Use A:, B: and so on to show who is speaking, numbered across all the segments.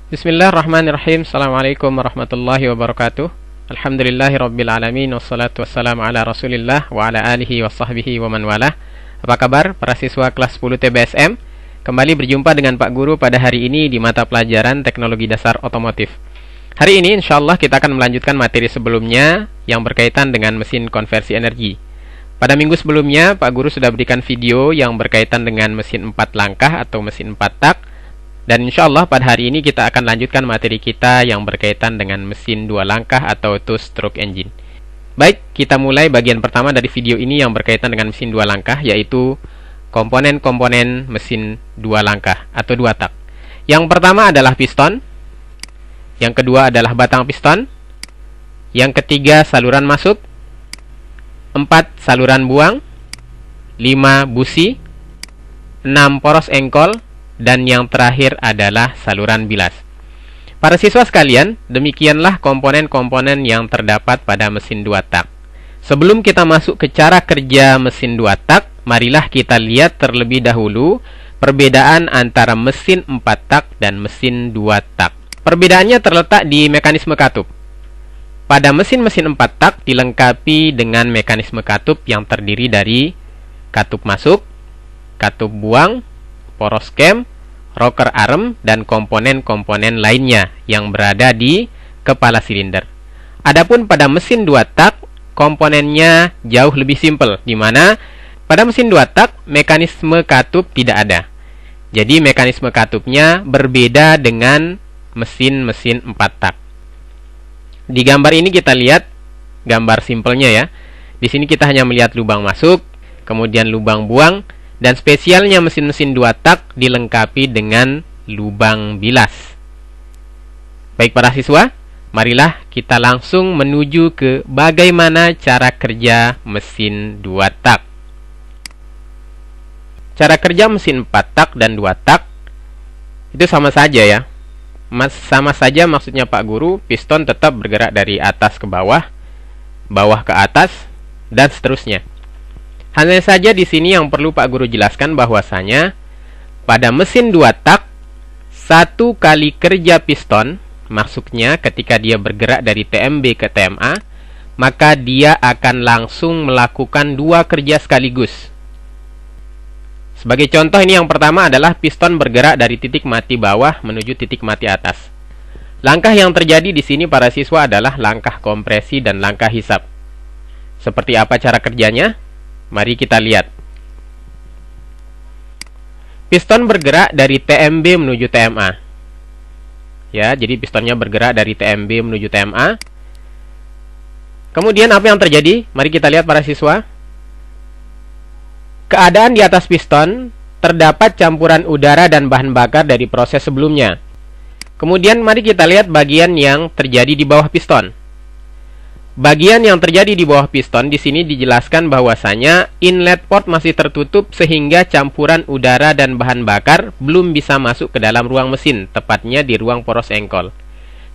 A: Bismillahirrahmanirrahim. Assalamualaikum warahmatullahi wabarakatuh. Alhamdulillahirrabbilalamin. Wassalatu wassalamu ala rasulillah wa ala alihi wa sahbihi wa man walah. Apa kabar para siswa kelas 10 TBSM? Kembali berjumpa dengan Pak Guru pada hari ini di mata pelajaran Teknologi Dasar Otomotif. Hari ini insyaallah kita akan melanjutkan materi sebelumnya yang berkaitan dengan mesin konversi energi. Pada minggu sebelumnya Pak Guru sudah berikan video yang berkaitan dengan mesin 4 langkah atau mesin 4 tak. Dan insya Allah pada hari ini kita akan lanjutkan materi kita yang berkaitan dengan mesin 2 langkah atau two stroke engine. Baik, kita mulai bagian pertama dari video ini yang berkaitan dengan mesin 2 langkah, yaitu komponen-komponen mesin 2 langkah atau 2 tak. Yang pertama adalah piston, yang kedua adalah batang piston, yang ketiga saluran masuk, 4 saluran buang, 5 busi, 6 poros engkol, dan yang terakhir adalah saluran bilas. Para siswa sekalian, demikianlah komponen-komponen yang terdapat pada mesin 2 tak. Sebelum kita masuk ke cara kerja mesin 2 tak, marilah kita lihat terlebih dahulu perbedaan antara mesin 4 tak dan mesin 2 tak. Perbedaannya terletak di mekanisme katup. Pada mesin-mesin 4 tak dilengkapi dengan mekanisme katup yang terdiri dari katup masuk, katup buang, poros cam, rocker arm, dan komponen-komponen lainnya yang berada di kepala silinder. Adapun pada mesin 2 tak, komponennya jauh lebih simpel, di mana pada mesin 2 tak mekanisme katup tidak ada. Jadi mekanisme katupnya berbeda dengan mesin-mesin 4 tak. Di gambar ini kita lihat gambar simpelnya ya. Di sini kita hanya melihat lubang masuk, kemudian lubang buang, dan spesialnya mesin-mesin 2 tak dilengkapi dengan lubang bilas. Baik para siswa, marilah kita langsung menuju ke bagaimana cara kerja mesin 2 tak. Cara kerja mesin 4 tak dan 2 tak itu sama saja ya. Sama saja maksudnya Pak Guru, piston tetap bergerak dari atas ke bawah, bawah ke atas, dan seterusnya. Hanya saja di sini yang perlu Pak Guru jelaskan bahwasanya pada mesin 2 tak, satu kali kerja piston, maksudnya ketika dia bergerak dari TMB ke TMA, maka dia akan langsung melakukan 2 kerja sekaligus. Sebagai contoh ini yang pertama adalah piston bergerak dari titik mati bawah menuju titik mati atas. Langkah yang terjadi di sini para siswa adalah langkah kompresi dan langkah hisap. Seperti apa cara kerjanya? Mari kita lihat. Piston bergerak dari TMB menuju TMA. Ya, jadi pistonnya bergerak dari TMB menuju TMA. Kemudian apa yang terjadi? Mari kita lihat para siswa. Keadaan di atas piston terdapat campuran udara dan bahan bakar dari proses sebelumnya. Kemudian mari kita lihat bagian yang terjadi di bawah piston. Bagian yang terjadi di bawah piston di sini dijelaskan bahwasanya inlet port masih tertutup sehingga campuran udara dan bahan bakar belum bisa masuk ke dalam ruang mesin, tepatnya di ruang poros engkol.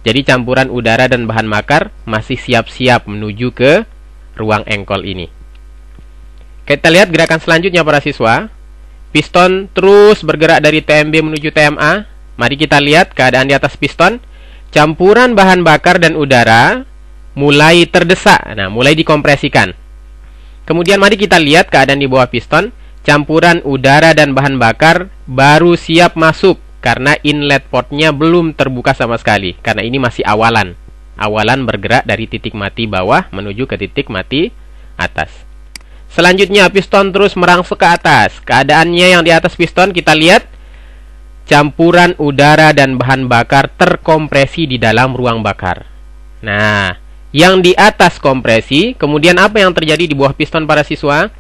A: Jadi campuran udara dan bahan bakar masih siap-siap menuju ke ruang engkol ini. Kita lihat gerakan selanjutnya para siswa. Piston terus bergerak dari TMB menuju TMA. Mari kita lihat keadaan di atas piston. Campuran bahan bakar dan udara mulai terdesak, mulai dikompresikan. Kemudian mari kita lihat keadaan di bawah piston. Campuran udara dan bahan bakar baru siap masuk karena inlet portnya belum terbuka sama sekali. Karena ini masih awalan. Awalan bergerak dari titik mati bawah menuju ke titik mati atas. Selanjutnya piston terus merangsek ke atas. Keadaannya yang di atas piston kita lihat campuran udara dan bahan bakar terkompresi di dalam ruang bakar. Nah, yang di atas kompresi, kemudian apa yang terjadi di bawah piston para siswa?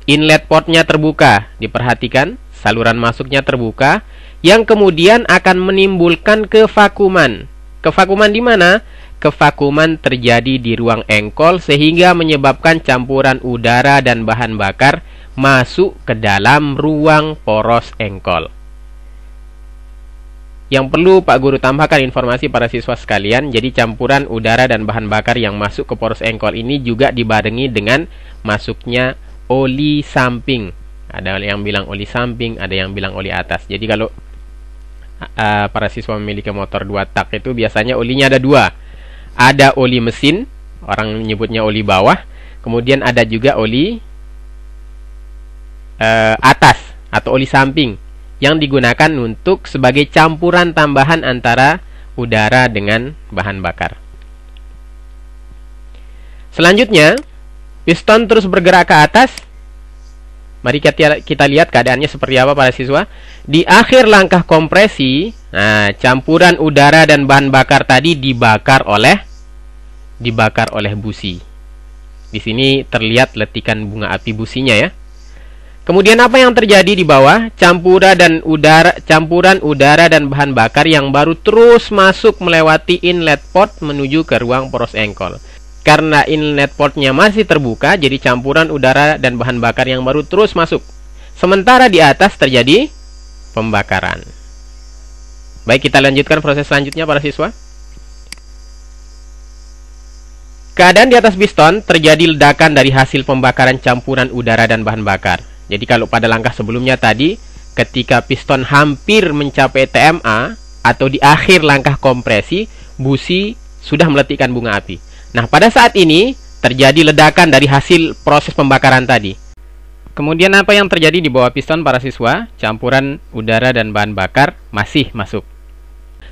A: Inlet portnya terbuka. Diperhatikan, saluran masuknya terbuka, yang kemudian akan menimbulkan kevakuman. Kevakuman di mana? Kevakuman terjadi di ruang engkol sehingga menyebabkan campuran udara dan bahan bakar masuk ke dalam ruang poros engkol. Yang perlu Pak Guru tambahkan informasi para siswa sekalian, jadi campuran udara dan bahan bakar yang masuk ke poros engkol ini juga dibarengi dengan masuknya oli samping. Ada yang bilang oli samping, ada yang bilang oli atas. Jadi kalau para siswa memiliki motor 2 tak itu biasanya olinya ada dua. Ada oli mesin, orang menyebutnya oli bawah. Kemudian ada juga oli atas atau oli samping yang digunakan untuk sebagai campuran tambahan antara udara dengan bahan bakar. Selanjutnya, piston terus bergerak ke atas. Mari kita lihat keadaannya seperti apa para siswa. Di akhir langkah kompresi, nah, campuran udara dan bahan bakar tadi dibakar oleh busi. Di sini terlihat letikan bunga api businya ya. Kemudian apa yang terjadi di bawah? Campuran udara dan bahan bakar yang baru terus masuk melewati inlet port menuju ke ruang poros engkol. Karena inlet portnya masih terbuka, jadi campuran udara dan bahan bakar yang baru terus masuk. Sementara di atas terjadi pembakaran. Baik, kita lanjutkan proses selanjutnya para siswa. Keadaan di atas piston terjadi ledakan dari hasil pembakaran campuran udara dan bahan bakar. Jadi kalau pada langkah sebelumnya tadi, ketika piston hampir mencapai TMA atau di akhir langkah kompresi, busi sudah meletikkan bunga api. Nah, pada saat ini terjadi ledakan dari hasil proses pembakaran tadi. Kemudian apa yang terjadi di bawah piston para siswa? Campuran udara dan bahan bakar masih masuk.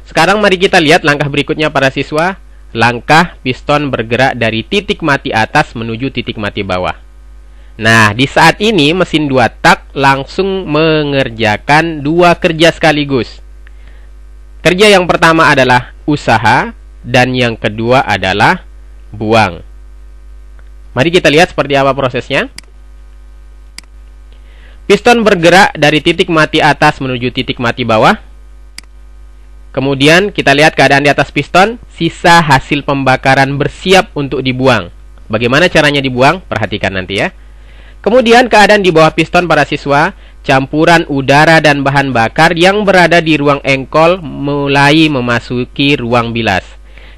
A: Sekarang mari kita lihat langkah berikutnya para siswa. Langkah piston bergerak dari titik mati atas menuju titik mati bawah. Nah, di saat ini mesin 2 tak langsung mengerjakan dua kerja sekaligus. Kerja yang pertama adalah usaha dan yang kedua adalah buang. Mari kita lihat seperti apa prosesnya. Piston bergerak dari titik mati atas menuju titik mati bawah. Kemudian kita lihat keadaan di atas piston. Sisa hasil pembakaran bersiap untuk dibuang. Bagaimana caranya dibuang? Perhatikan nanti ya. Kemudian keadaan di bawah piston para siswa. Campuran udara dan bahan bakar yang berada di ruang engkol mulai memasuki ruang bilas.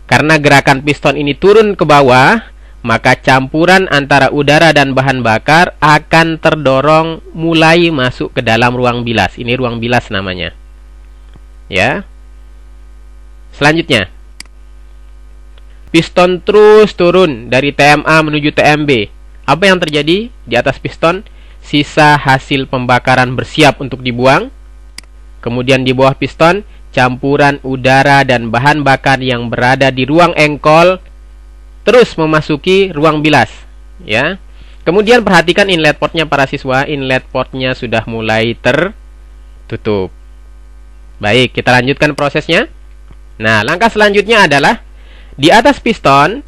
A: Karena gerakan piston ini turun ke bawah, maka campuran antara udara dan bahan bakar akan terdorong mulai masuk ke dalam ruang bilas. Ini ruang bilas namanya. Ya. Selanjutnya, piston terus turun dari TMA menuju TMB. Apa yang terjadi di atas piston? Sisa hasil pembakaran bersiap untuk dibuang. Kemudian di bawah piston, campuran udara dan bahan bakar yang berada di ruang engkol terus memasuki ruang bilas, ya. Kemudian perhatikan inlet portnya para siswa. Inlet portnya sudah mulai tertutup. Baik, kita lanjutkan prosesnya. Nah, langkah selanjutnya adalah di atas piston,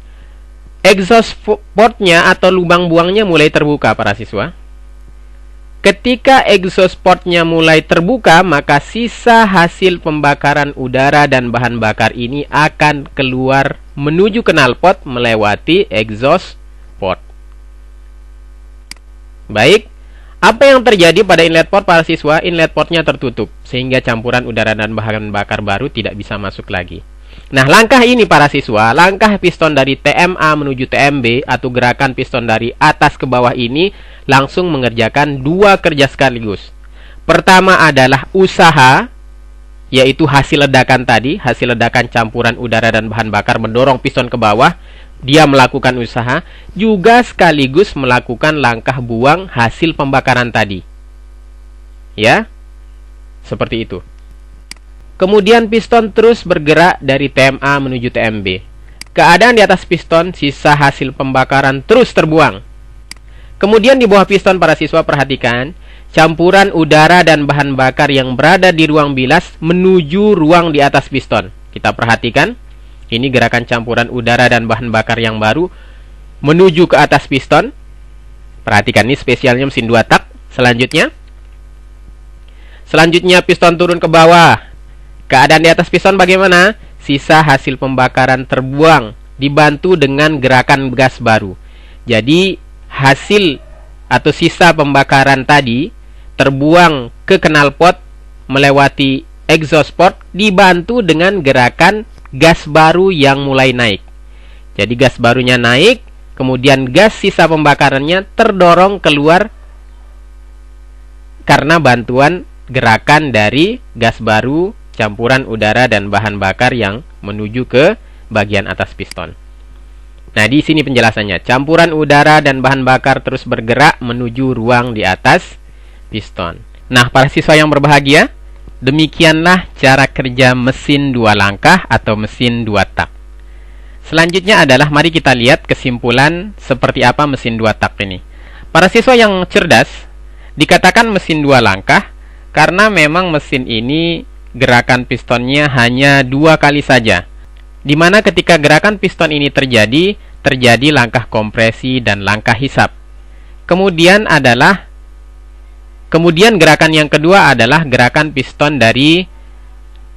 A: exhaust portnya atau lubang buangnya mulai terbuka para siswa. Ketika exhaust portnya mulai terbuka, maka sisa hasil pembakaran udara dan bahan bakar ini akan keluar menuju knalpot melewati exhaust port. Baik, apa yang terjadi pada inlet port para siswa? Inlet portnya tertutup, sehingga campuran udara dan bahan bakar baru tidak bisa masuk lagi. Nah, langkah ini para siswa, langkah piston dari TMA menuju TMB atau gerakan piston dari atas ke bawah ini langsung mengerjakan dua kerja sekaligus. Pertama adalah usaha, yaitu hasil ledakan tadi, hasil ledakan campuran udara dan bahan bakar mendorong piston ke bawah. Dia melakukan usaha, juga sekaligus melakukan langkah buang hasil pembakaran tadi. Ya, seperti itu. Kemudian piston terus bergerak dari TMA menuju TMB. Keadaan di atas piston, sisa hasil pembakaran terus terbuang. Kemudian di bawah piston para siswa perhatikan, campuran udara dan bahan bakar yang berada di ruang bilas menuju ruang di atas piston. Kita perhatikan, ini gerakan campuran udara dan bahan bakar yang baru menuju ke atas piston. Perhatikan, ini spesialnya mesin 2 tak. Selanjutnya piston turun ke bawah. Keadaan di atas piston bagaimana? Sisa hasil pembakaran terbuang dibantu dengan gerakan gas baru. Jadi hasil atau sisa pembakaran tadi terbuang ke knalpot melewati exhaust port dibantu dengan gerakan gas baru yang mulai naik. Jadi gas barunya naik, kemudian gas sisa pembakarannya terdorong keluar karena bantuan gerakan dari gas baru campuran udara dan bahan bakar yang menuju ke bagian atas piston. Nah, di sini penjelasannya. Campuran udara dan bahan bakar terus bergerak menuju ruang di atas piston. Nah, para siswa yang berbahagia, demikianlah cara kerja mesin 2 langkah atau mesin 2 tak. Selanjutnya adalah mari kita lihat kesimpulan seperti apa mesin 2 tak ini. Para siswa yang cerdas, dikatakan mesin 2 langkah karena memang mesin ini gerakan pistonnya hanya 2 kali saja. Di mana ketika gerakan piston ini terjadi langkah kompresi dan langkah hisap. Kemudian gerakan yang kedua adalah gerakan piston dari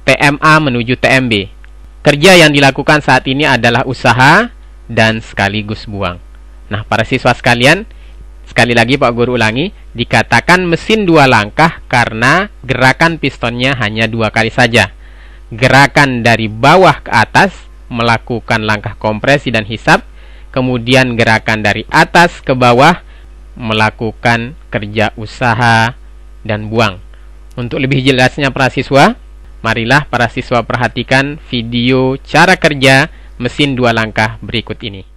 A: TMA menuju TMB. Kerja yang dilakukan saat ini adalah usaha dan sekaligus buang. Nah, para siswa sekalian, sekali lagi Pak Guru ulangi, dikatakan mesin 2 langkah karena gerakan pistonnya hanya 2 kali saja. Gerakan dari bawah ke atas melakukan langkah kompresi dan hisap, kemudian gerakan dari atas ke bawah melakukan kerja usaha dan buang. Untuk lebih jelasnya para siswa, marilah para siswa perhatikan video cara kerja mesin 2 langkah berikut ini.